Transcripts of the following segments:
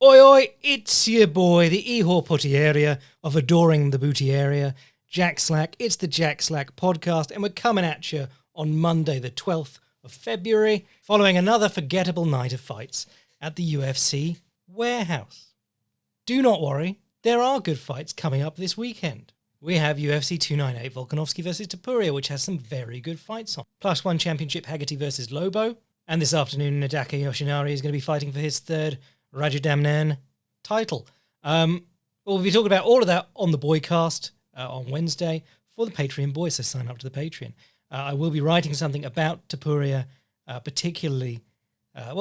Oi oi, it's your boy, the Ihor Poirier of Adoring the Booty Area, Jack Slack. It's the Jack Slack podcast, and we're coming at you on Monday, the 12th of February, following another forgettable night of fights at the UFC warehouse. Do not worry, there are good fights coming up this weekend. We have UFC 298 Volkanovski versus Poirier, which has some very good fights on. Plus one championship Haggerty versus Lobo, and this afternoon Nadaka Yoshinari is going to be fighting for his third Rajadamnern title. We'll be talking about all of that on the Boycast on Wednesday for the Patreon boys, so sign up to the Patreon. I will be writing something about Poirier, particularly,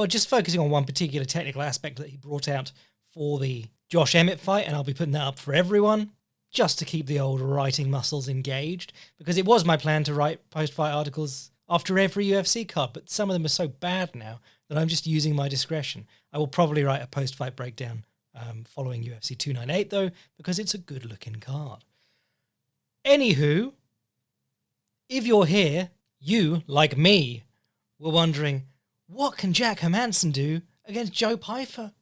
just focusing on one particular technical aspect that he brought out for the Josh Emmett fight, and I'll be putting that up for everyone, just to keep the old writing muscles engaged, because it was my plan to write post-fight articles after every UFC card, but some of them are so bad now that I'm just using my discretion. I will probably write a post-fight breakdown following UFC 298, though, because it's a good-looking card. Anywho, if you're here, you, like me, were wondering, what can Jack Hermansson do against Joe Pyfer?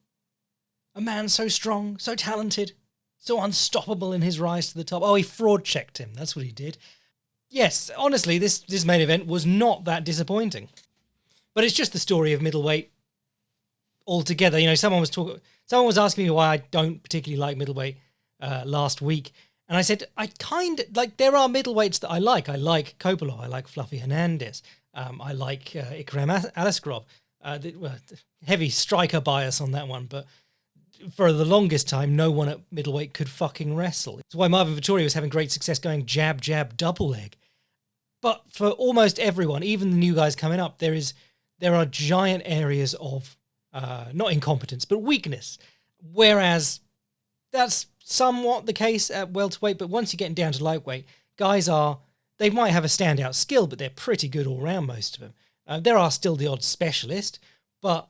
A man so strong, so talented, so unstoppable in his rise to the top. Oh, he fraud-checked him. That's what he did. Yes, honestly, this main event was not that disappointing. But it's just the story of middleweight altogether. You know, someone was asking me why I don't particularly like middleweight last week. And I said, there are middleweights that I like. I like Kopolov. I like Fluffy Hernandez. I like Ikram Aliskerov. Heavy striker bias on that one, but for the longest time, no one at middleweight could fucking wrestle. It's why Marvin Vettori was having great success going jab, jab, double leg. But for almost everyone, even the new guys coming up, there are giant areas of, not incompetence, but weakness. Whereas that's somewhat the case at welterweight, but once you're getting down to lightweight, they might have a standout skill, but they're pretty good all round, most of them. There are still the odd specialist, but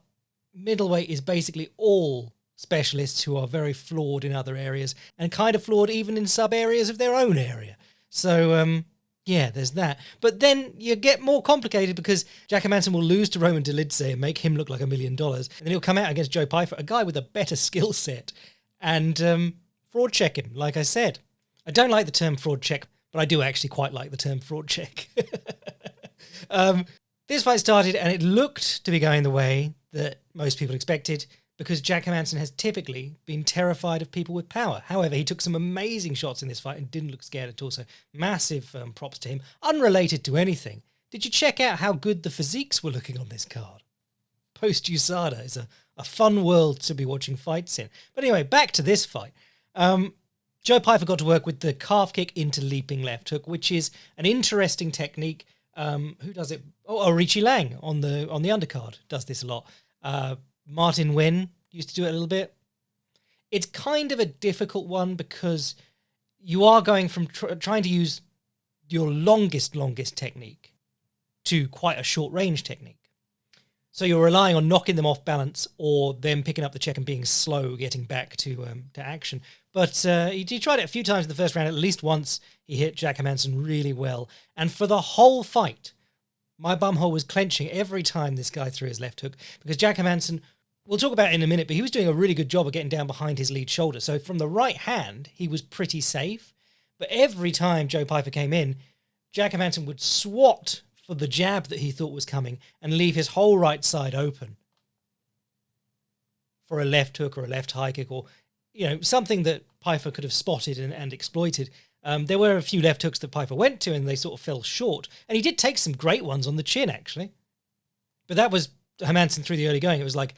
middleweight is basically all specialists who are very flawed in other areas and kind of flawed even in sub-areas of their own area. So, yeah, there's that. But then you get more complicated because Jack Hermansson will lose to Roman Dolidze and make him look like $1 million. And then he'll come out against Joe Pyfer, a guy with a better skill set, and fraud check him, like I said. I don't like the term fraud check, but I do actually quite like the term fraud check. This fight started and it looked to be going the way that most people expected, because Jack Hermansson has typically been terrified of people with power. However, he took some amazing shots in this fight and didn't look scared at all, so massive props to him. Unrelated to anything, did you check out how good the physiques were looking on this card? Post-USADA is a fun world to be watching fights in. But anyway, back to this fight. Joe Pyfer got to work with the calf kick into leaping left hook, which is an interesting technique. Who does it? Oh, Richie Lang on the undercard does this a lot. Martin Nguyen used to do it a little bit. It's kind of a difficult one because you are going from trying to use your longest technique to quite a short range technique. So you're relying on knocking them off balance or them picking up the check and being slow, getting back to action. But he tried it a few times in the first round. At least once he hit Jack Hermansson really well. And for the whole fight, my bumhole was clenching every time this guy threw his left hook because Jack Hermansson, we'll talk about it in a minute, but he was doing a really good job of getting down behind his lead shoulder. So from the right hand, he was pretty safe. But every time Joe Pyfer came in, Jack Hermansson would swat for the jab that he thought was coming and leave his whole right side open for a left hook or a left high kick or, something that Pyfer could have spotted and exploited. There were a few left hooks that Pyfer went to and they sort of fell short. And he did take some great ones on the chin, actually. But that was Hermansson through the early going. It was like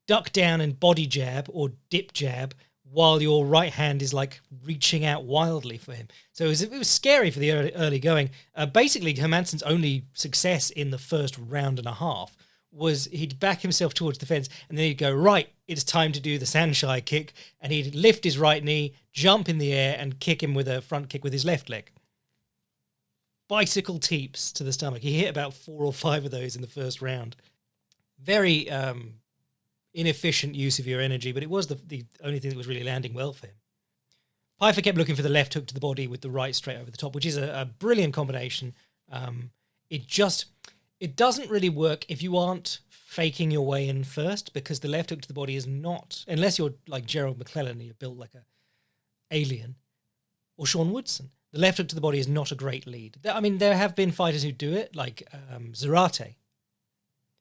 duck down and body jab or dip jab while your right hand is like reaching out wildly for him. So it was scary for the early going. Basically, Hermansson's only success in the first round and a half was he'd back himself towards the fence and then he'd go, right, it's time to do the Sanshai kick. And he'd lift his right knee, jump in the air and kick him with a front kick with his left leg. Bicycle teeps to the stomach. He hit about 4 or 5 of those in the first round. Very inefficient use of your energy, but it was the only thing that was really landing well for him. Pyfer kept looking for the left hook to the body with the right straight over the top, which is a brilliant combination. It doesn't really work if you aren't faking your way in first, because the left hook to the body is not, unless you're like Gerald McClellan and you're built like a alien, or Sean Woodson. The left hook to the body is not a great lead. I mean, there have been fighters who do it, like Zarate.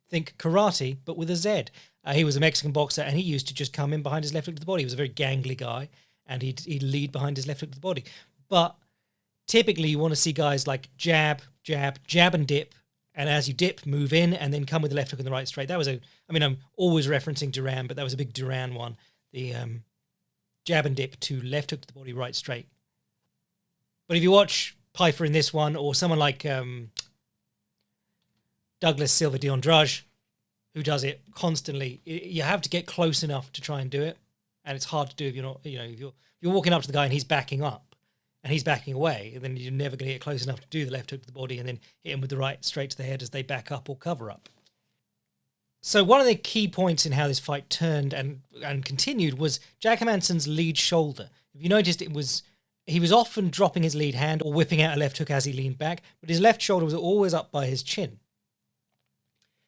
Think karate, but with a Z. He was a Mexican boxer, and he used to just come in behind his left hook to the body. He was a very gangly guy, and he'd lead behind his left hook to the body. But typically, you want to see guys like jab, jab, jab and dip, and as you dip, move in, and then come with the left hook and the right straight. That was I'm always referencing Duran, but that was a big Duran one. The jab and dip to left hook to the body, right straight. But if you watch Pyfer in this one, or someone like Douglas Silva de Andrade, who does it constantly, you have to get close enough to try and do it, and it's hard to do if you're not, if you're walking up to the guy and he's backing up and he's backing away, and then you're never going to get close enough to do the left hook to the body and then hit him with the right straight to the head as they back up or cover up. So one of the key points in how this fight turned and continued was Jack Hermansson's lead shoulder. If you noticed, he was often dropping his lead hand or whipping out a left hook as he leaned back, but his left shoulder was always up by his chin.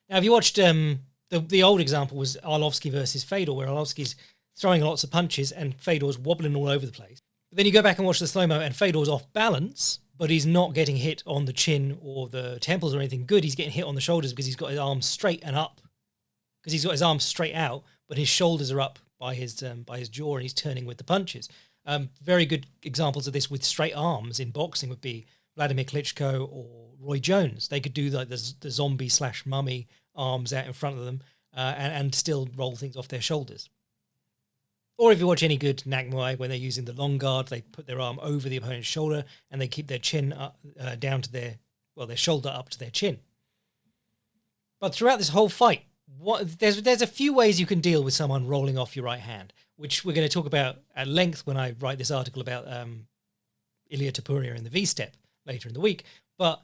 Now, if you watched the old example was Arlovski versus Fedor, where Arlovski's throwing lots of punches and Fedor's wobbling all over the place. But then you go back and watch the slow-mo and Fedor's off balance, but he's not getting hit on the chin or the temples or anything good. He's getting hit on the shoulders because he's got his arms straight and up. Because he's got his arms straight out, but his shoulders are up by his jaw, and he's turning with the punches. Very good examples of this with straight arms in boxing would be Vladimir Klitschko or Roy Jones. They could do like the zombie/mummy arms out in front of them and still roll things off their shoulders. Or if you watch any good Nak Muay, when they're using the long guard, they put their arm over the opponent's shoulder and they keep their chin up, down to their shoulder up to their chin. But throughout this whole fight, there's a few ways you can deal with someone rolling off your right hand, which we're going to talk about at length when I write this article about Ilia Topuria in the V-step later in the week. But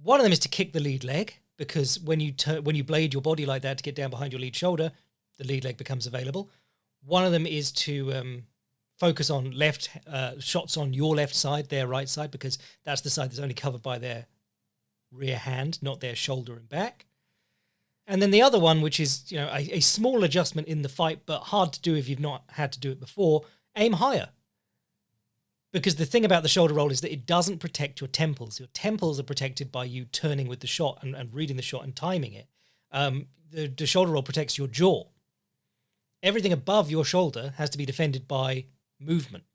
one of them is to kick the lead leg, because when you blade your body like that to get down behind your lead shoulder, the lead leg becomes available. One of them is to focus on left shots on your left side, their right side, because that's the side that's only covered by their rear hand, not their shoulder and back. And then the other one, which is a small adjustment in the fight, but hard to do if you've not had to do it before, aim higher. Because the thing about the shoulder roll is that it doesn't protect your temples. Your temples are protected by you turning with the shot and reading the shot and timing it. The shoulder roll protects your jaw. Everything above your shoulder has to be defended by movement.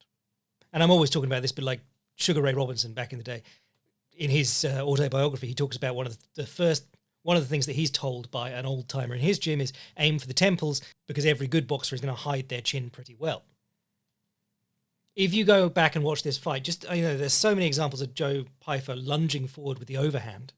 And I'm always talking about this, but like Sugar Ray Robinson back in the day, in his autobiography, he talks about one of the things that he's told by an old timer in his gym is aim for the temples, because every good boxer is going to hide their chin pretty well. If you go back and watch this fight, there's so many examples of Joe Pyfer lunging forward with the overhand.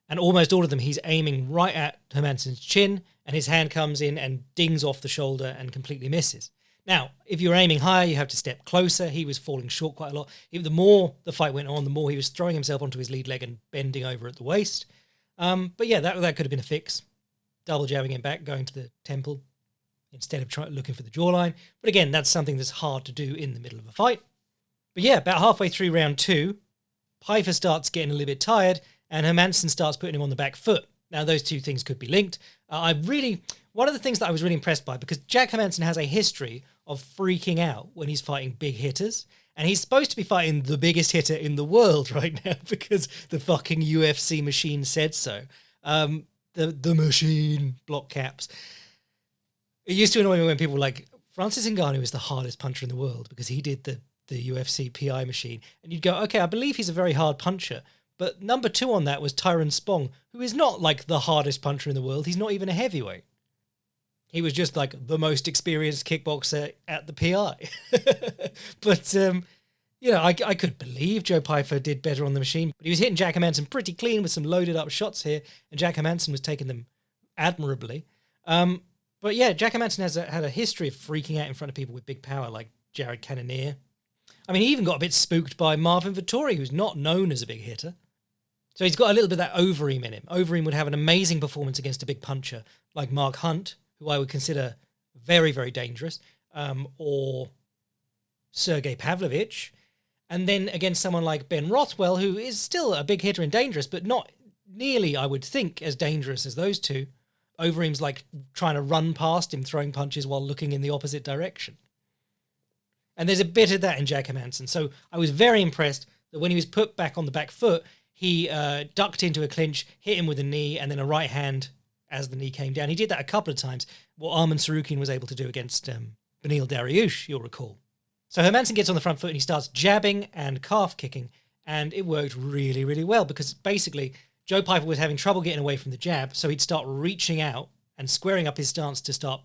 And almost all of them, he's aiming right at Hermansson's chin, and his hand comes in and dings off the shoulder and completely misses. Now, if you're aiming higher, you have to step closer. He was falling short quite a lot. The more the fight went on, the more he was throwing himself onto his lead leg and bending over at the waist. But yeah, that could have been a fix. Double jabbing him back, going to the temple instead of looking for the jawline. But again, that's something that's hard to do in the middle of a fight. But yeah, about halfway through round 2, Pyfer starts getting a little bit tired and Hermansson starts putting him on the back foot. Now, those two things could be linked. One of the things that I was really impressed by, because Jack Hermansson has a history of freaking out when he's fighting big hitters. And he's supposed to be fighting the biggest hitter in the world right now because the fucking UFC machine said so. The machine, block caps. It used to annoy me when people were like, Francis Ngannou is the hardest puncher in the world because he did the UFC PI machine. And you'd go, okay, I believe he's a very hard puncher. But number 2 on that was Tyrone Spong, who is not like the hardest puncher in the world. He's not even a heavyweight. He was just like the most experienced kickboxer at the PI. But, I could believe Joe Pyfer did better on the machine. But he was hitting Jack Hermansson pretty clean with some loaded up shots here. And Jack Hermansson was taking them admirably. But yeah, Jack Hermansson had a history of freaking out in front of people with big power, like Jared Cannonier. I mean, he even got a bit spooked by Marvin Vettori, who's not known as a big hitter. So he's got a little bit of that Overeem in him. Overeem would have an amazing performance against a big puncher like Mark Hunt, who I would consider very, very dangerous, or Sergey Pavlovich. And then against someone like Ben Rothwell, who is still a big hitter and dangerous, but not nearly, I would think, as dangerous as those two. Overeem's like trying to run past him, throwing punches while looking in the opposite direction. And there's a bit of that in Jack Hermansson. So I was very impressed that when he was put back on the back foot, he ducked into a clinch, hit him with a knee, and then a right hand as the knee came down. He did that a couple of times, what Arman Sarukian was able to do against Beneil Dariush, you'll recall. So Hermansson gets on the front foot and he starts jabbing and calf kicking, and it worked really, really well because basically Joe Pyfer was having trouble getting away from the jab, so he'd start reaching out and squaring up his stance to start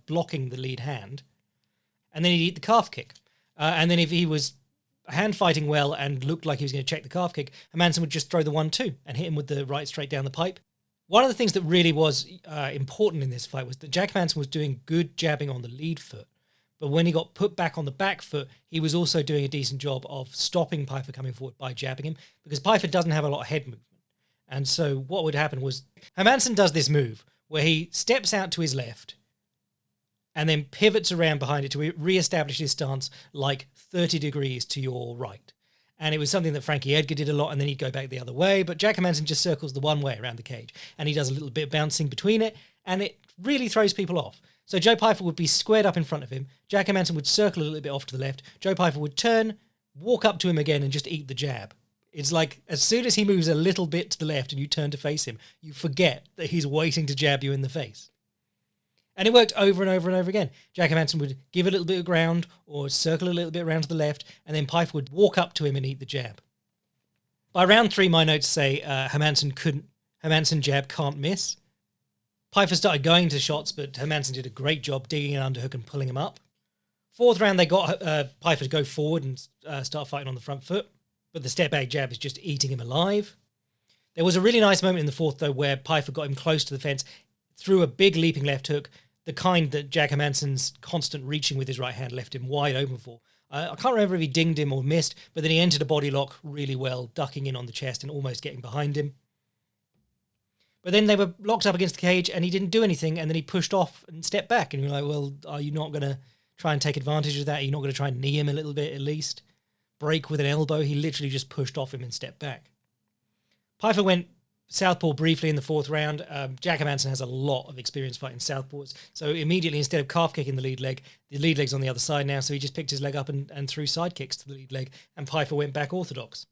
blocking the lead hand, and then he'd eat the calf kick. And then if he was hand fighting well and looked like he was going to check the calf kick, Hermansson would just throw the 1-2 and hit him with the right straight down the pipe. One of the things that really was important in this fight was that Jack Hermansson was doing good jabbing on the lead foot, but when he got put back on the back foot, he was also doing a decent job of stopping Pyfer coming forward by jabbing him, because Pyfer doesn't have a lot of head movement. And so what would happen was Hermansson does this move where he steps out to his left and then pivots around behind it to re-establish his stance like 30 degrees to your right. And it was something that Frankie Edgar did a lot, and then he'd go back the other way. But Jack Hermansson just circles the one way around the cage, and he does a little bit of bouncing between it, and it really throws people off. So Joe Pyfer would be squared up in front of him. Jack Hermansson would circle a little bit off to the left. Joe Pyfer would turn, walk up to him again, and just eat the jab. It's like as soon as he moves a little bit to the left and you turn to face him, you forget that he's waiting to jab you in the face. And it worked over and over and over again. Jack Hermansson would give a little bit of ground or circle a little bit around to the left, and then Pyfer would walk up to him and eat the jab. By round 3, my notes say Hermansson jab can't miss. Pyfer started going to shots, but Hermansson did a great job digging an underhook and pulling him up. 4th round, they got Pyfer to go forward and start fighting on the front foot, but the step-back jab is just eating him alive. There was a really nice moment in the 4th, though, where Pyfer got him close to the fence, threw a big leaping left hook, the kind that Jack Hermansson's constant reaching with his right hand left him wide open for. I can't remember if he dinged him or missed, but then he entered a body lock really well, ducking in on the chest and almost getting behind him. But then they were locked up against the cage and he didn't do anything, and then he pushed off and stepped back. And you're like, well, are you not going to try and take advantage of that? Are you not going to try and knee him a little bit at least? Break with an elbow? He literally just pushed off him and stepped back. Pyfer went southpaw briefly in the 4th round. Jack Hermansson has a lot of experience fighting southpaws. So immediately, instead of calf kicking the lead leg's on the other side now, so he just picked his leg up and threw side kicks to the lead leg, and Pyfer went back orthodox.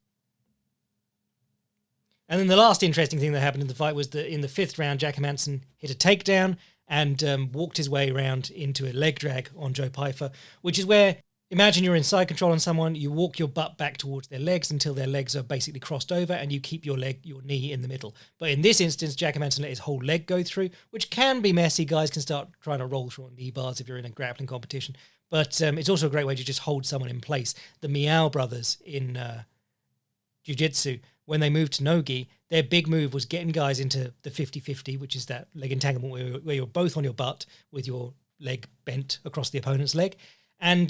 And then the last interesting thing that happened in the fight was that in the 5th round, Jack Hermansson hit a takedown and walked his way around into a leg drag on Joe Pyfer, which is where, imagine you're in side control on someone, you walk your butt back towards their legs until their legs are basically crossed over, and you keep your knee in the middle. But in this instance, Jack Hermansson let his whole leg go through, which can be messy. Guys can start trying to roll through on knee bars if you're in a grappling competition. But it's also a great way to just hold someone in place. The Meow brothers in jiu-jitsu, when they moved to no-gi, their big move was getting guys into the 50-50, which is that leg entanglement where you're both on your butt with your leg bent across the opponent's leg. And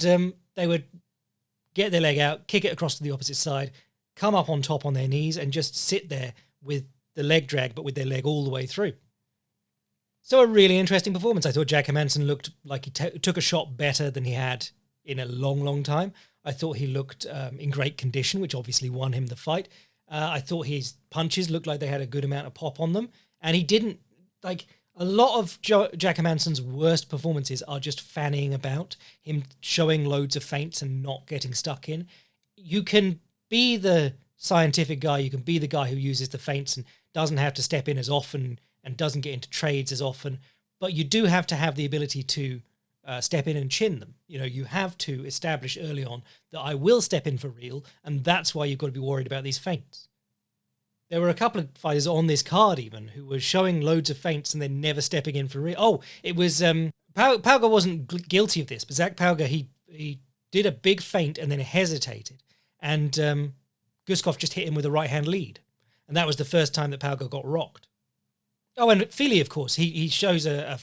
they would get their leg out, kick it across to the opposite side, come up on top on their knees, and just sit there with the leg drag, but with their leg all the way through. So a really interesting performance. I thought Jack Hermansson looked like he took a shot better than he had in a long, long time. I thought he looked in great condition, which obviously won him the fight. I thought his punches looked like they had a good amount of pop on them. And he didn't, like, a lot of Jack Hermansson's worst performances are just fanning about, him showing loads of feints and not getting stuck in. You can be the scientific guy, you can be the guy who uses the feints and doesn't have to step in as often and doesn't get into trades as often, but you do have to have the ability to step in and chin them. You know, you have to establish early on that I will step in for real, and that's why you've got to be worried about these feints. There were a couple of fighters on this card even who were showing loads of feints and then never stepping in for real. Oh, it was Pauga wasn't guilty of this, but Zach Pauga, he did a big feint and then hesitated, and Guskov just hit him with a right hand lead, and that was the first time that Pauga got rocked. Oh, and Feely, of course, he shows a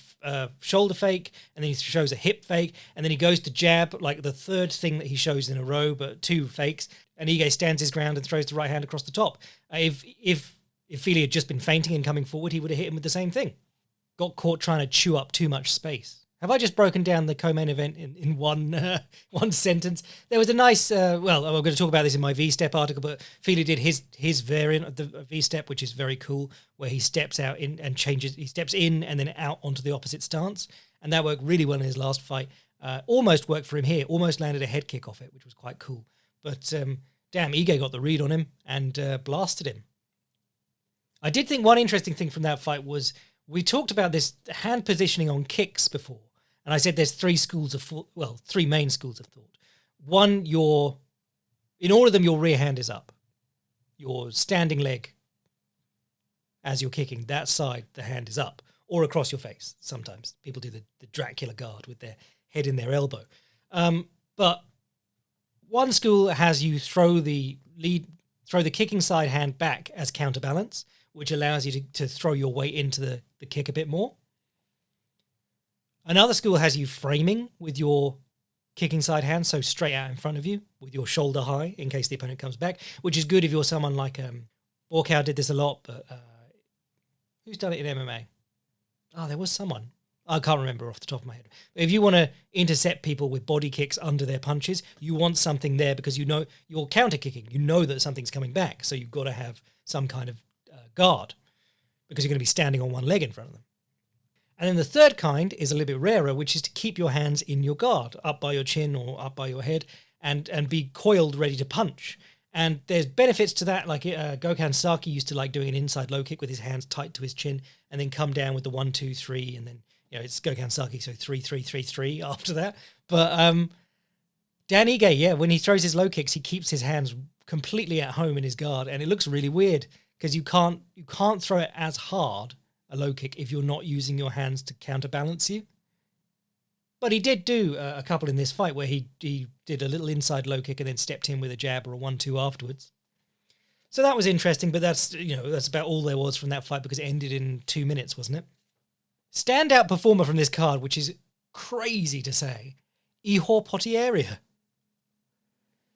shoulder fake, and then he shows a hip fake, and then he goes to jab, like the third thing that he shows in a row, but 2 fakes, and Ige stands his ground and throws the right hand across the top. If Feely had just been feinting and coming forward, he would have hit him with the same thing. Got caught trying to chew up too much space. Have I just broken down the co-main event in one sentence? There was a nice, I'm going to talk about this in my V-Step article, but Fili did his variant of the V-Step, which is very cool, where he steps out in and changes. He steps in and then out onto the opposite stance, and that worked really well in his last fight. Almost worked for him here. Almost landed a head kick off it, which was quite cool. But damn, Ige got the read on him and blasted him. I did think one interesting thing from that fight was we talked about this hand positioning on kicks before. And I said there's three main schools of thought. One, in all of them, your rear hand is up. Your standing leg, as you're kicking, that side, the hand is up. Or across your face, sometimes. People do the Dracula guard with their head in their elbow. But one school has you throw the kicking side hand back as counterbalance, which allows you to throw your weight into the kick a bit more. Another school has you framing with your kicking side hand, so straight out in front of you with your shoulder high in case the opponent comes back, which is good if you're someone like Borkow did this a lot, but who's done it in MMA? Oh, there was someone. I can't remember off the top of my head. But if you want to intercept people with body kicks under their punches, you want something there because you know you're counter kicking. You know that something's coming back, so you've got to have some kind of guard because you're going to be standing on one leg in front of them. And then the third kind is a little bit rarer, which is to keep your hands in your guard, up by your chin or up by your head, and be coiled, ready to punch. And there's benefits to that, like Gokhan Saki used to like doing an inside low kick with his hands tight to his chin, and then come down with the 1, 2, 3, and then it's Gokhan Saki, so 3, 3, 3, 3 after that. But Dan Ige, when he throws his low kicks, he keeps his hands completely at home in his guard, and it looks really weird because you can't throw it as hard, a low kick, if you're not using your hands to counterbalance you. But he did do a couple in this fight where he did a little inside low kick and then stepped in with a jab or a 1-2 afterwards. So that was interesting, but that's about all there was from that fight because it ended in 2 minutes, wasn't it? Standout performer from this card, which is crazy to say, Ihor Potieria.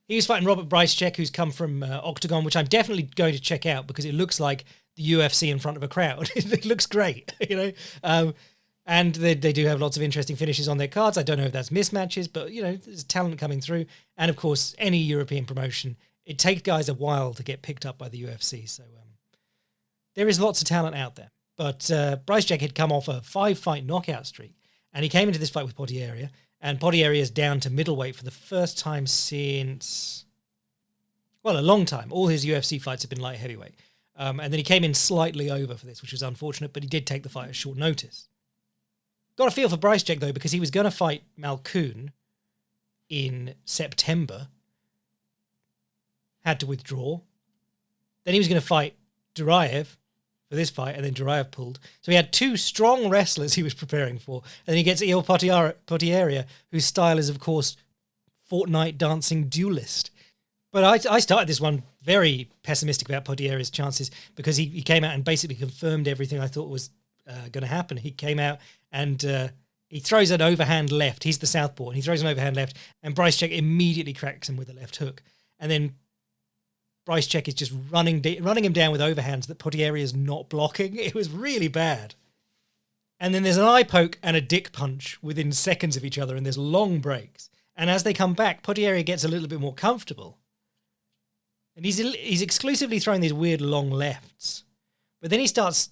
He was fighting Robert Bryce, who's come from Octagon, which I'm definitely going to check out because it looks like the UFC in front of a crowd. It looks great, and they do have lots of interesting finishes on their cards. I don't know if that's mismatches, but, there's talent coming through. And, of course, any European promotion, it takes guys a while to get picked up by the UFC. So there is lots of talent out there. But Bryce had come off a 5-fight knockout streak, and he came into this fight with Potieria, and Potieria's down to middleweight for the first time since, a long time. All his UFC fights have been light heavyweight. And then he came in slightly over for this, which was unfortunate, but he did take the fight at short notice. Got a feel for Bryce, though, because he was going to fight Malkoun in September. Had to withdraw. Then he was going to fight Duraev for this fight, and then Duraev pulled. So he had two strong wrestlers he was preparing for. And then he gets Ihor Potieria, whose style is, of course, Fortnite dancing duelist. But I started this one very pessimistic about Potieria's chances because he came out and basically confirmed everything I thought was going to happen. He came out and he throws an overhand left. He's the southpaw, and he throws an overhand left, and Bryce immediately cracks him with a left hook. And then Bryce is just running him down with overhands that Potieria is not blocking. It was really bad. And then there's an eye poke and a dick punch within seconds of each other, and there's long breaks. And as they come back, Potieria gets a little bit more comfortable. And he's exclusively throwing these weird long lefts. But then he starts,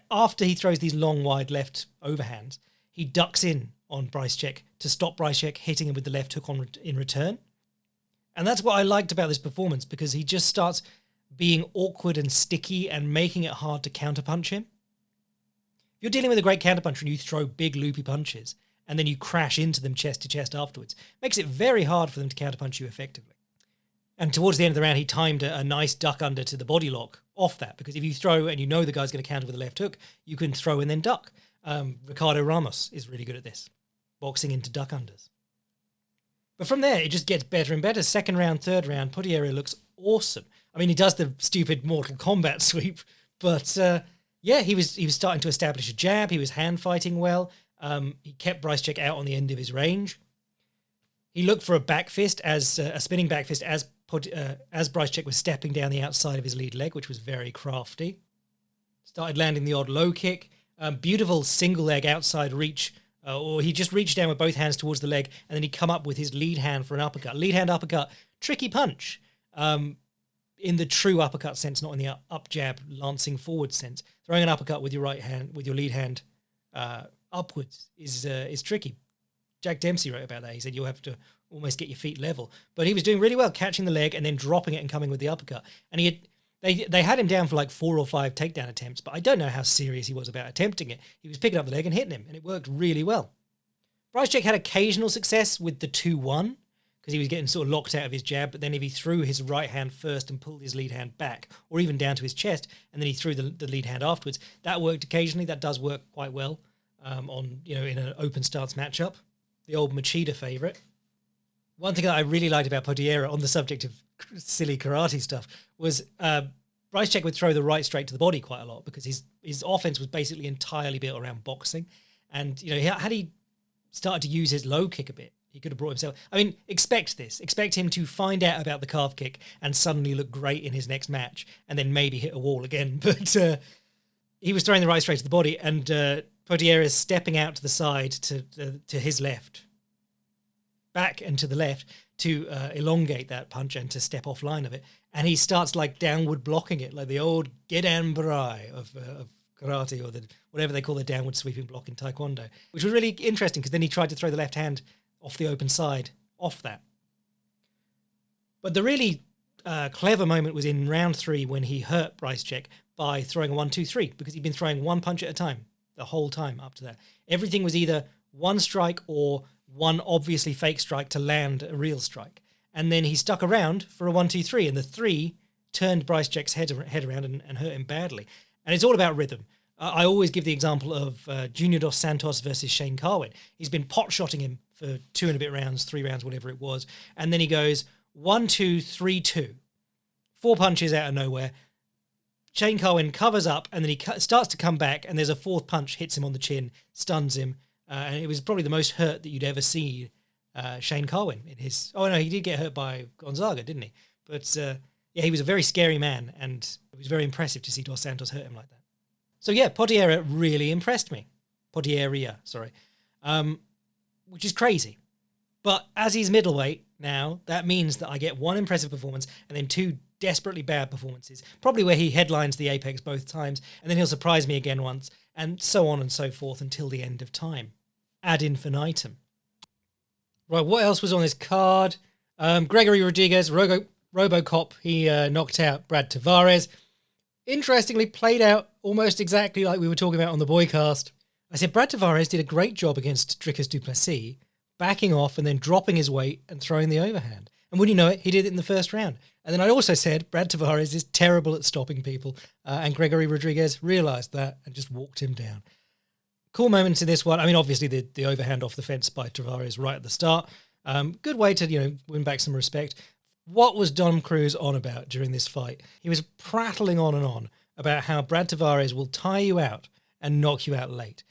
after he throws these long, wide left overhands, he ducks in on Bryce to stop Bryce hitting him with the left hook in return. And that's what I liked about this performance, because he just starts being awkward and sticky and making it hard to counterpunch him. If you're dealing with a great counterpuncher and you throw big loopy punches and then you crash into them chest to chest afterwards, it makes it very hard for them to counterpunch you effectively. And towards the end of the round, he timed a nice duck under to the body lock off that, because if you throw and you know the guy's going to counter with a left hook, you can throw and then duck. Ricardo Ramos is really good at this, boxing into duck unders. But from there, it just gets better and better. Second round, third round, Potieria looks awesome. I mean, he does the stupid Mortal Kombat sweep, but he was starting to establish a jab. He was hand fighting well. He kept Bryce out on the end of his range. He looked for a back fist, a spinning back fist as Bryce was stepping down the outside of his lead leg, which was very crafty. Started landing the odd low kick. Beautiful single leg outside reach or he just reached down with both hands towards the leg, and then he'd come up with his lead hand for an uppercut. Lead hand uppercut, tricky punch. In the true uppercut sense, not in the up jab, lancing forward sense. Throwing an uppercut with your right hand, with your lead hand upwards is tricky. Jack Dempsey wrote about that. He said you'll have to almost get your feet level. But he was doing really well, catching the leg and then dropping it and coming with the uppercut. And they had him down for like 4 or 5 takedown attempts, but I don't know how serious he was about attempting it. He was picking up the leg and hitting him, and it worked really well. Bryce had occasional success with the 2-1, because he was getting sort of locked out of his jab, but then if he threw his right hand first and pulled his lead hand back, or even down to his chest, and then he threw the lead hand afterwards, that worked occasionally. That does work quite well in an open stance matchup. The old Machida favourite. One thing that I really liked about Poirier on the subject of silly karate stuff was Bryce would throw the right straight to the body quite a lot, because his offense was basically entirely built around boxing. And, had he started to use his low kick a bit, he could have brought himself... I mean, expect this. Expect him to find out about the calf kick and suddenly look great in his next match and then maybe hit a wall again. But he was throwing the right straight to the body, and Poirier is stepping out to the side to his left, back and to the left, to elongate that punch and to step offline of it. And he starts like downward blocking it, like the old Gedan Barai of karate, or whatever they call the downward sweeping block in Taekwondo, which was really interesting, because then he tried to throw the left hand off the open side, off that. But the really clever moment was in round 3 when he hurt Bryce by throwing a 1-2-3, because he'd been throwing one punch at a time the whole time up to that. Everything was either one strike or one obviously fake strike to land a real strike. And then he stuck around for a 1-2-3, and the 3 turned Bryce head around and hurt him badly. And it's all about rhythm. I always give the example of Junior Dos Santos versus Shane Carwin. He's been pot-shotting him for 2 and a bit rounds, 3 rounds, whatever it was. And then he goes 1-2-3-2. 4 punches out of nowhere. Shane Carwin covers up, and then he starts to come back, and there's a 4th punch, hits him on the chin, stuns him. And it was probably the most hurt that you'd ever see Shane Carwin in his... Oh, no, he did get hurt by Gonzaga, didn't he? But, he was a very scary man, and it was very impressive to see Dos Santos hurt him like that. So, yeah, Poirier really impressed me. Poirier, sorry. Which is crazy. But as he's middleweight now, that means that I get 1 impressive performance and then 2 desperately bad performances, probably where he headlines the Apex both times, and then he'll surprise me again once, and so on and so forth until the end of time. Ad infinitum. Right, what else was on this card? Gregory Rodriguez, Robocop, he knocked out Brad Tavares. Interestingly, played out almost exactly like we were talking about on the Boycast. I said Brad Tavares did a great job against Dricus du Plessis, backing off and then dropping his weight and throwing the overhand. And wouldn't you know it, he did it in the first round. And then I also said Brad Tavares is terrible at stopping people, and Gregory Rodriguez realised that and just walked him down. Cool moments in this one. I mean, obviously the overhand off the fence by Tavares right at the start. Good way to, win back some respect. What was Dom Cruz on about during this fight? He was prattling on and on about how Brad Tavares will tire you out and knock you out late.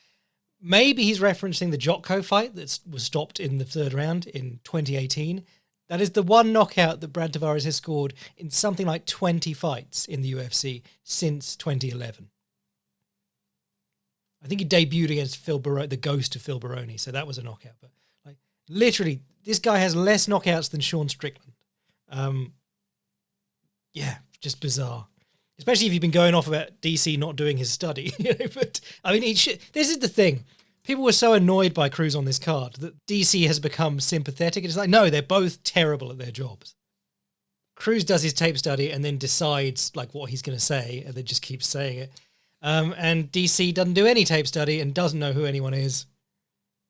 Maybe he's referencing the Jotko fight that was stopped in the 3rd round in 2018. That is the one knockout that Brad Tavares has scored in something like 20 fights in the UFC since 2011. I think he debuted against Phil Baroni, the ghost of Phil Baroni, so that was a knockout. But literally, this guy has less knockouts than Sean Strickland. Just bizarre. Especially if you've been going off about DC not doing his study. But I mean, this is the thing. People were so annoyed by Cruz on this card that DC has become sympathetic. It's like, no, they're both terrible at their jobs. Cruz does his tape study and then decides what he's going to say, and then just keeps saying it. And DC doesn't do any tape study and doesn't know who anyone is.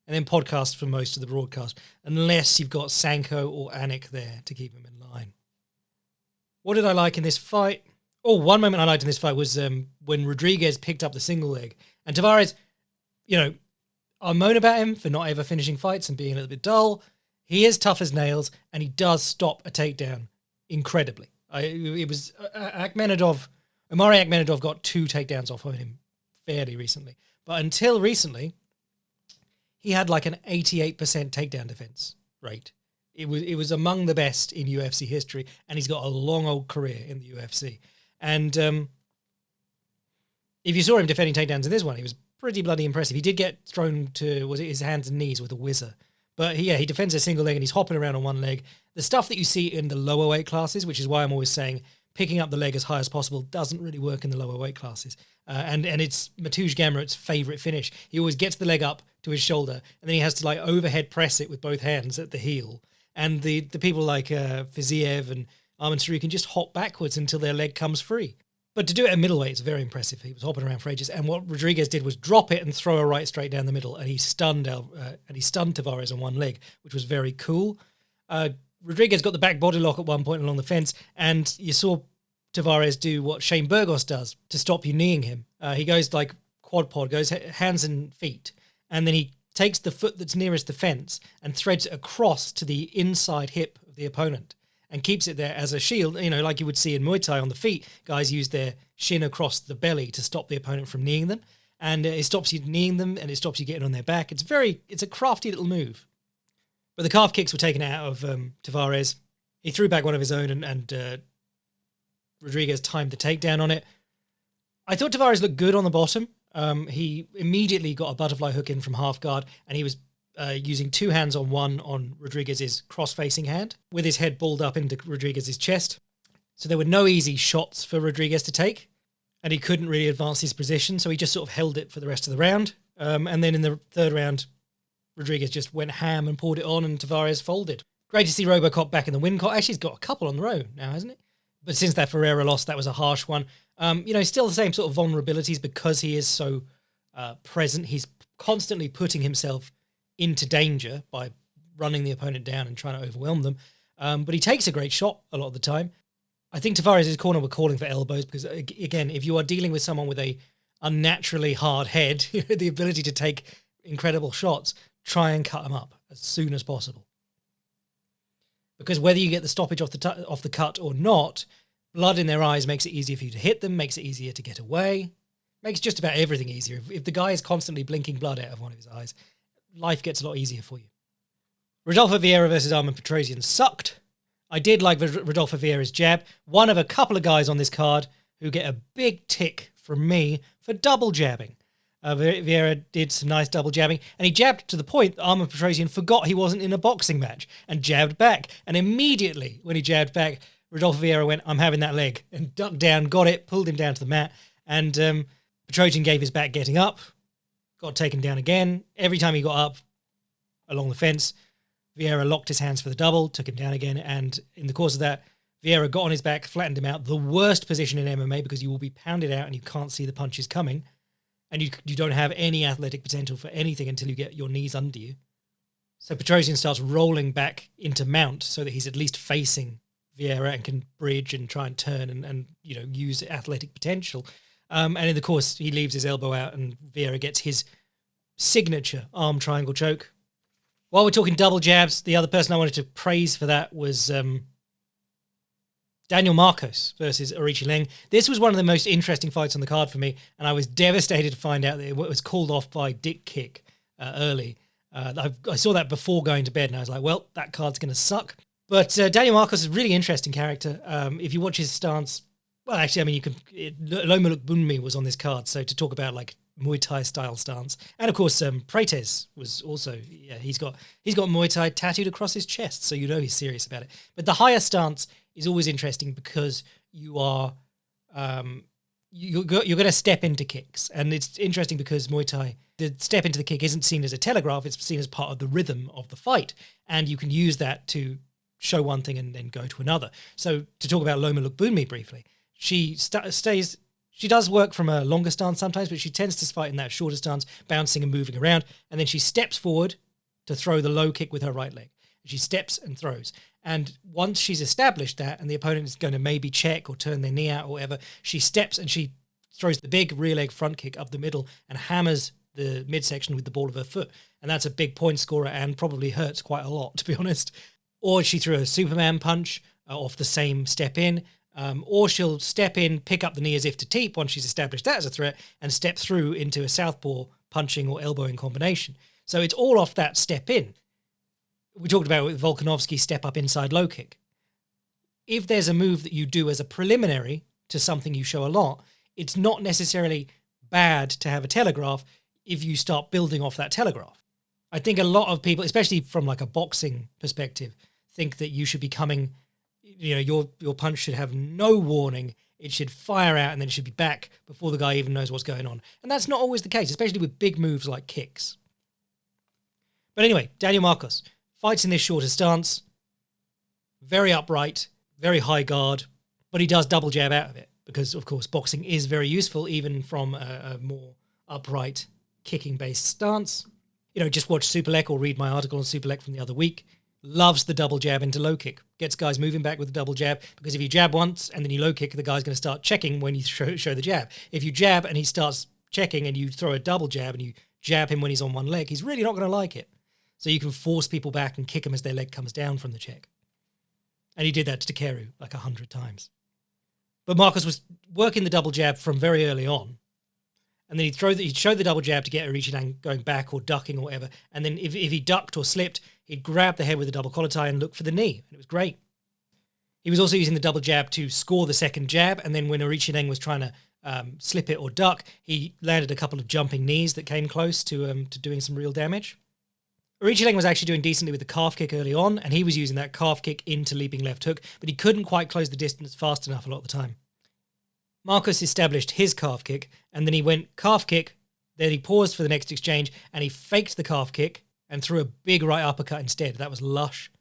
And then podcasts for most of the broadcast, unless you've got Sanko or Anik there to keep him in line. What did I like in this fight? Oh, one moment I liked in this fight was when Rodriguez picked up the single leg. And Tavares, I moan about him for not ever finishing fights and being a little bit dull. He is tough as nails, and he does stop a takedown incredibly. It was Omari Akhmedov got 2 takedowns off of him fairly recently. But until recently, he had an 88% takedown defense rate. It was among the best in UFC history, and he's got a long old career in the UFC. And if you saw him defending takedowns in this one, he was pretty bloody impressive. He did get thrown to, was it his hands and knees with a whizzer? But he defends a single leg and he's hopping around on one leg. The stuff that you see in the lower weight classes, which is why I'm always saying picking up the leg as high as possible, doesn't really work in the lower weight classes. And it's Mateusz Gamrot's favourite finish. He always gets the leg up to his shoulder and then he has to like overhead press it with both hands at the heel. And the people like Fiziev and Arman can just hop backwards until their leg comes free. But to do it at middleweight, it's very impressive. He was hopping around for ages. And what Rodriguez did was drop it and throw a right straight down the middle. And he stunned Tavares on one leg, which was very cool. Rodriguez got the back body lock at one point along the fence. And you saw Tavares do what Shane Burgos does to stop you kneeing him. He goes like quad pod, goes hands and feet. And then he takes the foot that's nearest the fence and threads it across to the inside hip of the opponent and keeps it there as a shield, like you would see in Muay Thai on the feet. Guys use their shin across the belly to stop the opponent from kneeing them. And it stops you kneeing them and it stops you getting on their back. It's a crafty little move. But the calf kicks were taken out of Tavares. He threw back one of his own and Rodriguez timed the takedown on it. I thought Tavares looked good on the bottom. He immediately got a butterfly hook in from half guard and he was using two hands on one on Rodriguez's cross-facing hand with his head balled up into Rodriguez's chest. So there were no easy shots for Rodriguez to take and he couldn't really advance his position, so he just sort of held it for the rest of the round. And then in the third round, Rodriguez just went ham and poured it on and Tavares folded. Great to see Robocop back in the win column. Actually, he's got a couple on the row now, hasn't he? But since that Ferreira loss, that was a harsh one. Still the same sort of vulnerabilities because he is so present. He's constantly putting himself into danger by running the opponent down and trying to overwhelm them. But he takes a great shot a lot of the time. I think Tavares' corner were calling for elbows because, again, if you are dealing with someone with a unnaturally hard head, the ability to take incredible shots, try and cut them up as soon as possible. Because whether you get the stoppage off the cut or not, blood in their eyes makes it easier for you to hit them, makes it easier to get away, makes just about everything easier. If the guy is constantly blinking blood out of one of his eyes, life gets a lot easier for you. Rodolfo Vieira versus Armen Petrosian sucked. I did like Rodolfo Vieira's jab. One of a couple of guys on this card who get a big tick from me for double jabbing. Vieira did some nice double jabbing, and he jabbed to the point that Armen Petrosian forgot he wasn't in a boxing match and jabbed back. And immediately when he jabbed back, Rodolfo Vieira went, "I'm having that leg," and ducked down, got it, pulled him down to the mat, and Petrosian gave his back getting up, got taken down again. Every time he got up along the fence, Vieira locked his hands for the double, took him down again, and in the course of that, Vieira got on his back, flattened him out. The worst position in MMA because you will be pounded out and you can't see the punches coming, and you don't have any athletic potential for anything until you get your knees under you. So Petrosian starts rolling back into mount so that he's at least facing Vieira and can bridge and try and turn and use athletic potential. And in the course, he leaves his elbow out and Vieira gets his signature arm triangle choke. While we're talking double jabs, the other person I wanted to praise for that was Daniel Marcoss versus Orichi Leng. This was one of the most interesting fights on the card for me, and I was devastated to find out that it was called off by dick kick early. I saw that before going to bed, and I was like, well, that card's going to suck. But Daniel Marcoss is a really interesting character. If you watch his stance, well, actually, I mean, Loma Lookboonmee was on this card, so to talk about like Muay Thai style stance, and of course, Prates was also, he's got Muay Thai tattooed across his chest, so he's serious about it. But the higher stance is always interesting because you are you're going to step into kicks, and it's interesting because Muay Thai, the step into the kick isn't seen as a telegraph; it's seen as part of the rhythm of the fight, and you can use that to show one thing and then go to another. So to talk about Loma Lookboonmee briefly, she stays. She does work from a longer stance sometimes, but she tends to fight in that shorter stance, bouncing and moving around, and then she steps forward to throw the low kick with her right leg. She steps and throws. And once she's established that, and the opponent is going to maybe check or turn their knee out or whatever, she steps and she throws the big rear leg front kick up the middle and hammers the midsection with the ball of her foot. And that's a big point scorer and probably hurts quite a lot, to be honest. Or she threw a Superman punch off the same step in, or she'll step in, pick up the knee as if to teep once she's established that as a threat, and step through into a southpaw punching or elbowing combination. So it's all off that step in. We talked about with Volkanovski step up inside low kick. If there's a move that you do as a preliminary to something you show a lot, it's not necessarily bad to have a telegraph. if you start building off that telegraph. I think a lot of people, especially from like a boxing perspective, think that you should be coming, your punch should have no warning. It should fire out and then it should be back before the guy even knows what's going on. And that's not always the case, especially with big moves like kicks. But anyway, Daniel Marcoss fights in this shorter stance, very upright, very high guard, but he does double jab out of it because, of course, boxing is very useful even from a more upright, kicking-based stance. Just watch Superlek or read my article on Superlek from the other week. Loves the double jab into low kick. Gets guys moving back with the double jab because if you jab once and then you low kick, the guy's going to start checking when you show the jab. If you jab and he starts checking and you throw a double jab and you jab him when he's on one leg, he's really not going to like it. So you can force people back and kick them as their leg comes down from the check. And he did that to Takeru like 100 times. But Marcoss was working the double jab from very early on. And then he'd show the double jab to get Arichilang going back or ducking or whatever. And then if he ducked or slipped, he'd grab the head with the double collar tie and look for the knee. And it was great. He was also using the double jab to score the second jab. And then when Arichilang was trying to slip it or duck, he landed a couple of jumping knees that came close to doing some real damage. Arichilang was actually doing decently with the calf kick early on, and he was using that calf kick into leaping left hook, but he couldn't quite close the distance fast enough a lot of the time. Marcoss established his calf kick, and then he went calf kick, then he paused for the next exchange, and he faked the calf kick and threw a big right uppercut instead. That was lush.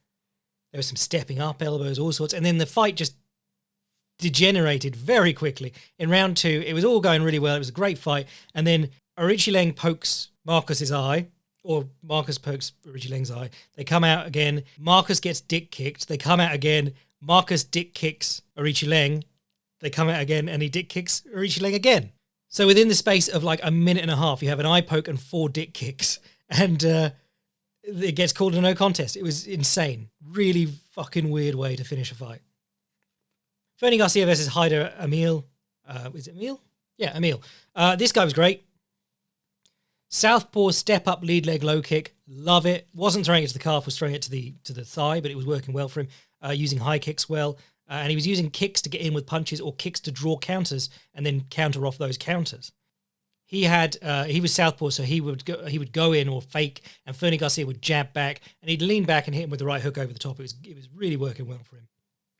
There was some stepping up, elbows, all sorts, and then the fight just degenerated very quickly. In round 2, it was all going really well. It was a great fight, and then Arichilang pokes Marcoss's eye, or Marcoss pokes Arichilang's eye. They come out again. Marcoss gets dick kicked. They come out again. Marcoss dick kicks Arichilang. They come out again, and he dick kicks Arichilang again. So within the space of like a minute and a half, you have an eye poke and 4 dick kicks, and it gets called a no contest. It was insane. Really fucking weird way to finish a fight. Fernie Garcia versus Haider Emil. Is it Emil? Yeah, Emil. This guy was great. Southpaw step up lead leg low kick, love it. Wasn't throwing it to the calf, was throwing it to the thigh, but it was working well for him. Using high kicks well, and he was using kicks to get in with punches or kicks to draw counters and then counter off those counters. He was southpaw, so he would go in or fake, and Fernie Garcia would jab back, and he'd lean back and hit him with the right hook over the top. It was really working well for him.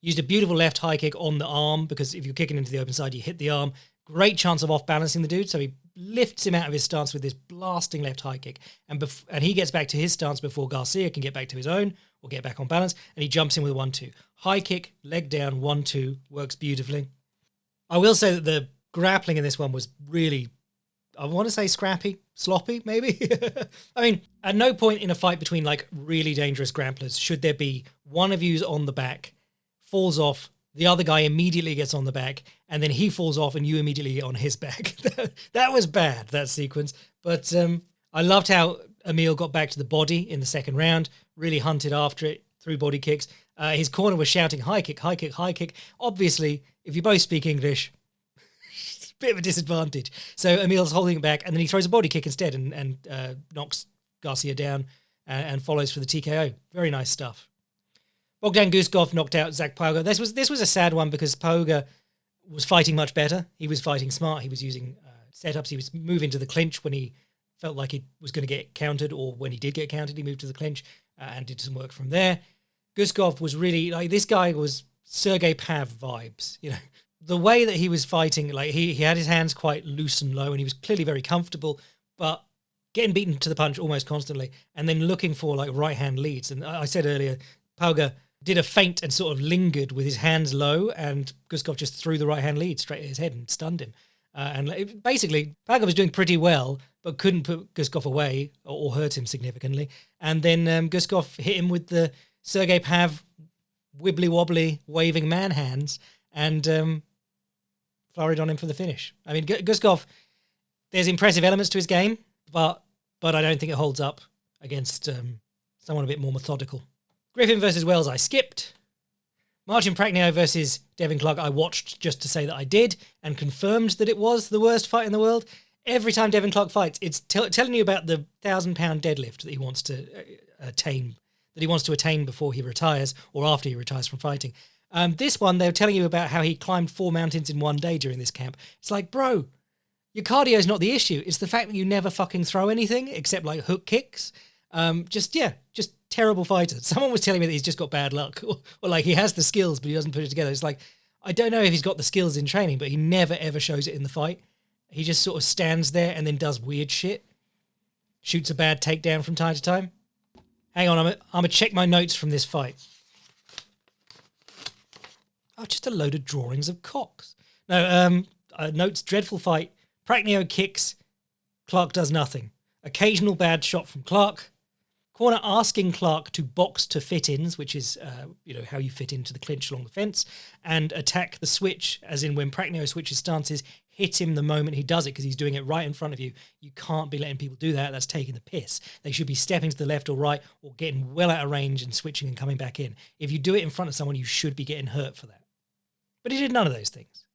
Used a beautiful left high kick on the arm because if you're kicking into the open side, you hit the arm. Great chance of off-balancing the dude, so he lifts him out of his stance with this blasting left high kick. And he gets back to his stance before Garcia can get back to his own or get back on balance, and he jumps in with a 1-2. High kick, leg down, 1-2, works beautifully. I will say that the grappling in this one was really, I want to say scrappy, sloppy, maybe? I mean, at no point in a fight between like really dangerous grapplers should there be one of you's on the back, falls off, the other guy immediately gets on the back, and then he falls off and you immediately get on his back. That was bad, that sequence. But I loved how Emil got back to the body in the second round, really hunted after it, threw body kicks. His corner was shouting, high kick, high kick, high kick. Obviously, if you both speak English, it's a bit of a disadvantage. So Emil's holding it back, and then he throws a body kick instead and knocks Garcia down and follows for the TKO. Very nice stuff. Bogdan Guskov knocked out Zach Pauga. This was a sad one because Pauga was fighting much better. He was fighting smart. He was using setups. He was moving to the clinch when he felt like he was going to get countered, or when he did get countered, he moved to the clinch and did some work from there. Guskov was really, like, this guy was Sergey Pav vibes. You know, the way that he was fighting, like he had his hands quite loose and low, and he was clearly very comfortable, but getting beaten to the punch almost constantly, and then looking for like right hand leads. And I said earlier, Pauga did a feint and sort of lingered with his hands low, and Guskov just threw the right-hand lead straight at his head and stunned him. Basically, Pauga was doing pretty well, but couldn't put Guskov away or hurt him significantly. And then Guskov hit him with the Sergey Pav wibbly-wobbly waving man hands and flurried on him for the finish. I mean, Guskov, there's impressive elements to his game, but I don't think it holds up against someone a bit more methodical. Griffin versus Wells, I skipped. Marcin Prachnio versus Devin Clark, I watched just to say that I did and confirmed that it was the worst fight in the world. Every time Devin Clark fights, it's telling you about the 1,000-pound deadlift that he wants to attain before he retires or after he retires from fighting. This one, they're telling you about how he climbed 4 mountains in one day during this camp. It's like, bro, Your cardio is not the issue. It's the fact that you never fucking throw anything except like hook kicks. Just terrible fighter. Someone was telling me that he's just got bad luck, or like he has the skills, but he doesn't put it together. It's like, I don't know if he's got the skills in training, but he never ever shows it in the fight. He just sort of stands there and then does weird shit. Shoots a bad takedown from time to time. Hang on, I'm gonna check my notes from this fight. Oh, just a load of drawings of cocks. No, notes, dreadful fight. Praco kicks. Clark does nothing. Occasional bad shot from Clark. Corner asking Clark to box to fit-ins, which is how you fit into the clinch along the fence, and attack the switch, as in when Praco switches stances, hit him the moment he does it because he's doing it right in front of you. You can't be letting people do that. That's taking the piss. They should be stepping to the left or right or getting well out of range and switching and coming back in. If you do it in front of someone, you should be getting hurt for that. But he did none of those things.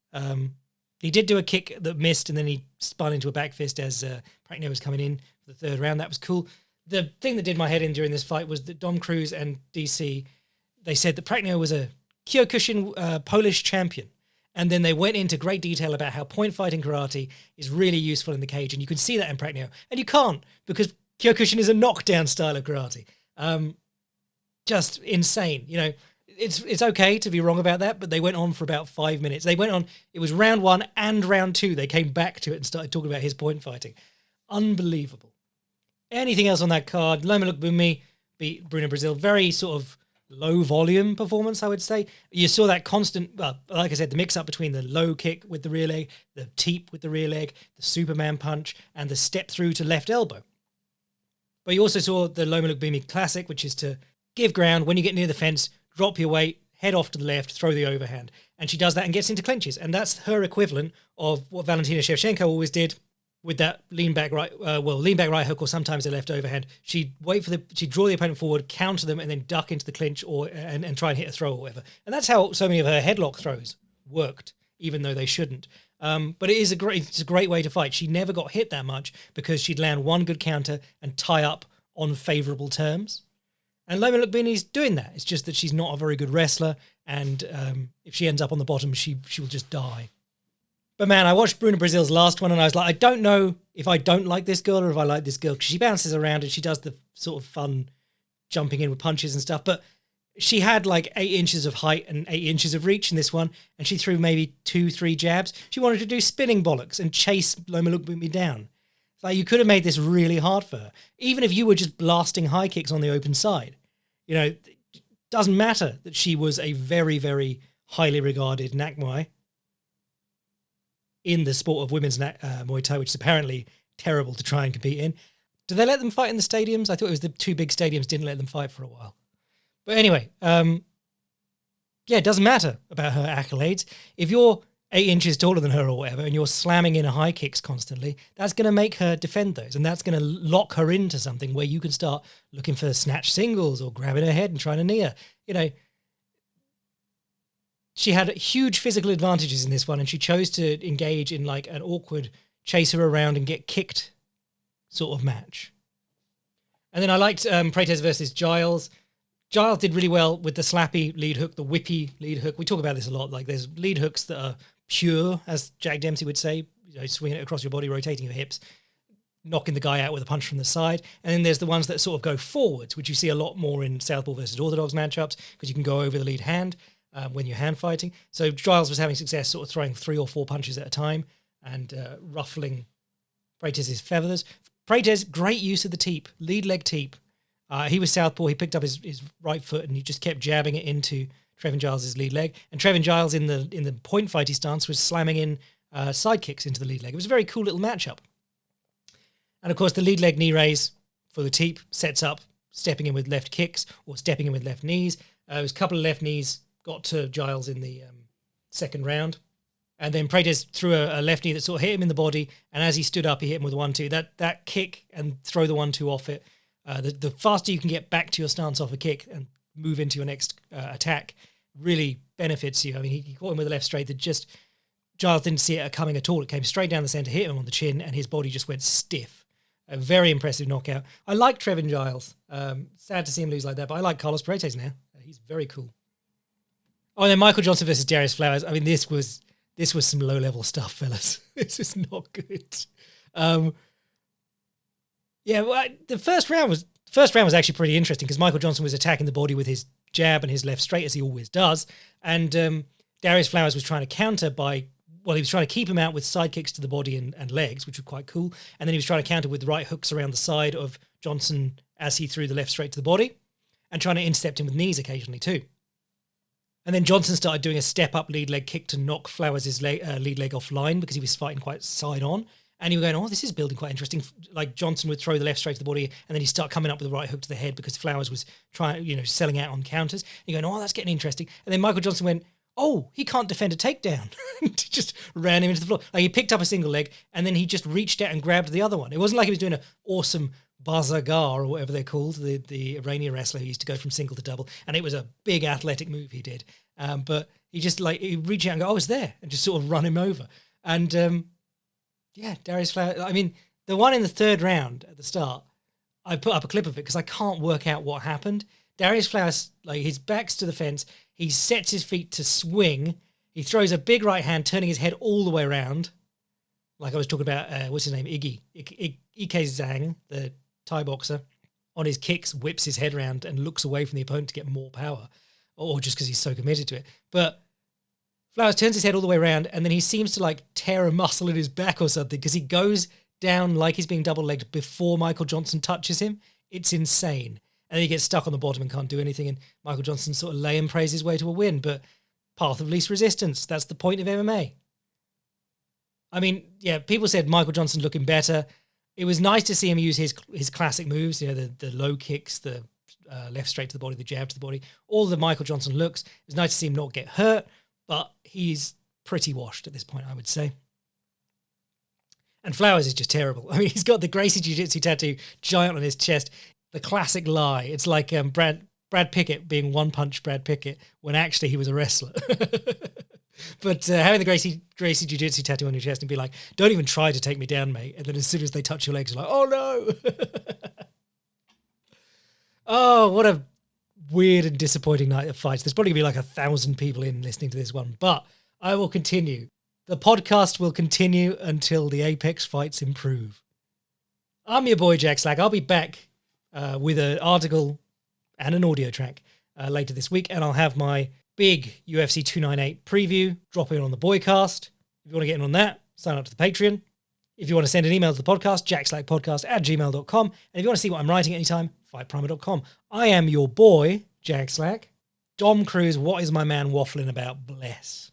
He did do a kick that missed, and then he spun into a back fist as Praco was coming in for the third round. That was cool. The thing that did my head in during this fight was that Dom Cruz and DC, they said that Praco was a Kyokushin Polish champion. And then they went into great detail about how point fighting karate is really useful in the cage. And you can see that in Praco. And you can't, because Kyokushin is a knockdown style of karate. Just insane. It's okay to be wrong about that, but they went on for about 5 minutes. They went on, it was round 1 and round 2. They came back to it and started talking about his point fighting. Unbelievable. Anything else on that card? Loma Lookboonmee beat Bruno Brazil. Very sort of low volume performance, I would say. You saw that constant, like I said, the mix up between the low kick with the rear leg, the teep with the rear leg, the Superman punch, and the step through to left elbow. But you also saw the Loma Lookboonmee classic, which is to give ground when you get near the fence, drop your weight, head off to the left, throw the overhand. And she does that and gets into clinches. And that's her equivalent of what Valentina Shevchenko always did with that lean back right right hook, or sometimes a left overhand. She'd draw the opponent forward, counter them, and then duck into the clinch and try and hit a throw or whatever. And that's how so many of her headlock throws worked, even though they shouldn't. But it's a great way to fight. She never got hit that much because she'd land one good counter and tie up on favourable terms. And Loma Lookboomee's doing that. It's just that she's not a very good wrestler, and if she ends up on the bottom, she will just die. But man, I watched Bruno Brazil's last one and I was like, I don't know if I don't like this girl or if I like this girl, because she bounces around and she does the sort of fun jumping in with punches and stuff. But she had like 8 inches of height and 8 inches of reach in this one, and she threw maybe 2-3 jabs. She wanted to do spinning bollocks and chase Loma Lookboonmee down. Like, you could have made this really hard for her. Even if you were just blasting high kicks on the open side. It doesn't matter that she was a very, very highly regarded Nakmuay in the sport of women's Muay Thai, which is apparently terrible to try and compete in. Do they let them fight in the stadiums? I thought it was the 2 big stadiums didn't let them fight for a while. But anyway, it doesn't matter about her accolades. If you're 8 inches taller than her or whatever, and you're slamming in high kicks constantly, that's going to make her defend those, and that's going to lock her into something where you can start looking for snatch singles or grabbing her head and trying to knee her. She had huge physical advantages in this one, and she chose to engage in like an awkward chase her around and get kicked sort of match. And then I liked Prates versus Giles. Giles did really well with the slappy lead hook, the whippy lead hook. We talk about this a lot. Like, there's lead hooks that are pure, as Jack Dempsey would say, swinging it across your body, rotating your hips, knocking the guy out with a punch from the side. And then there's the ones that sort of go forwards, which you see a lot more in Southpaw versus Orthodox matchups, because you can go over the lead hand when you're hand fighting. So Giles was having success sort of throwing 3 or 4 punches at a time and ruffling Prates' feathers. Prates, great use of the teep, lead leg teep. He was southpaw. He picked up his right foot and he just kept jabbing it into Trevin Giles' lead leg. And Trevin Giles in the point fighty stance was slamming in side kicks into the lead leg. It was a very cool little matchup. And of course, the lead leg knee raise for the teep sets up stepping in with left kicks or stepping in with left knees. It was a couple of left knees got to Giles in the second round. And then Prates threw a left knee that sort of hit him in the body. And as he stood up, he hit him with a 1-2. That kick and throw the 1-2 off it. The faster you can get back to your stance off a kick and move into your next attack really benefits you. I mean, he caught him with a left straight that just, Giles didn't see it coming at all. It came straight down the centre, hit him on the chin, and his body just went stiff. A very impressive knockout. I like Trevin Giles. Sad to see him lose like that, but I like Carlos Prates now. He's very cool. Oh, and then Michael Johnson versus Darius Flowers. I mean, this was this was some low-level stuff, fellas. This is not good. The first round was actually pretty interesting because Michael Johnson was attacking the body with his jab and his left straight, as he always does. And Darius Flowers was trying to counter he was trying to keep him out with side kicks to the body and legs, which was quite cool. And then he was trying to counter with right hooks around the side of Johnson as he threw the left straight to the body, and trying to intercept him with knees occasionally too. And then Johnson started doing a step-up lead leg kick to knock Flowers' lead leg offline because he was fighting quite side-on. And he was going, this is building quite interesting. Like Johnson would throw the left straight to the body, and then he'd start coming up with the right hook to the head because Flowers was trying, selling out on counters. And you're going, that's getting interesting. And then Michael Johnson went, he can't defend a takedown. Just ran him into the floor. Like he picked up a single leg, and then he just reached out and grabbed the other one. It wasn't like he was doing an awesome Bazagar or whatever they're called, the Iranian wrestler who used to go from single to double. And it was a big athletic move he did. But he just he reached out and go, it's there, and just sort of run him over. And Darius Flowers, the one in the third round at the start, I put up a clip of it because I can't work out what happened. Darius Flowers, his back's to the fence, he sets his feet to swing, he throws a big right hand, turning his head all the way around, like I was talking about, what's his name, Ike Zhang, the Thai boxer, on his kicks, whips his head around and looks away from the opponent to get more power, or just because he's so committed to it. But Flowers turns his head all the way around, and then he seems to tear a muscle in his back or something because he goes down like he's being double-legged before Michael Johnson touches him. It's insane. And then he gets stuck on the bottom and can't do anything, and Michael Johnson sort of lay and prays his way to a win, but path of least resistance. That's the point of MMA. People said Michael Johnson looking better. It was nice to see him use his classic moves, the low kicks, the left straight to the body, the jab to the body, all the Michael Johnson looks. It was nice to see him not get hurt, but he's pretty washed at this point, I would say. And Flowers is just terrible. He's got the Gracie Jiu-Jitsu tattoo giant on his chest. The classic lie. It's like Brad Pickett being one-punch Brad Pickett when actually he was a wrestler. But having the Gracie Jiu-Jitsu tattoo on your chest and be like, don't even try to take me down, mate. And then as soon as they touch your legs, you're like, oh, no. Oh, what a weird and disappointing night of fights. There's probably going to be 1,000 people in listening to this one, but I will continue. The podcast will continue until the Apex fights improve. I'm your boy, Jack Slack. I'll be back with an article and an audio track later this week, and I'll have my big UFC 298 preview dropping on the Boycast. If you want to get in on that, sign up to the Patreon. If you want to send an email to the podcast, jackslackpodcast@gmail.com. And if you want to see what I'm writing anytime, fightprimer.com. I am your boy, Jack Slack. Dom Cruz, what is my man waffling about? Bless.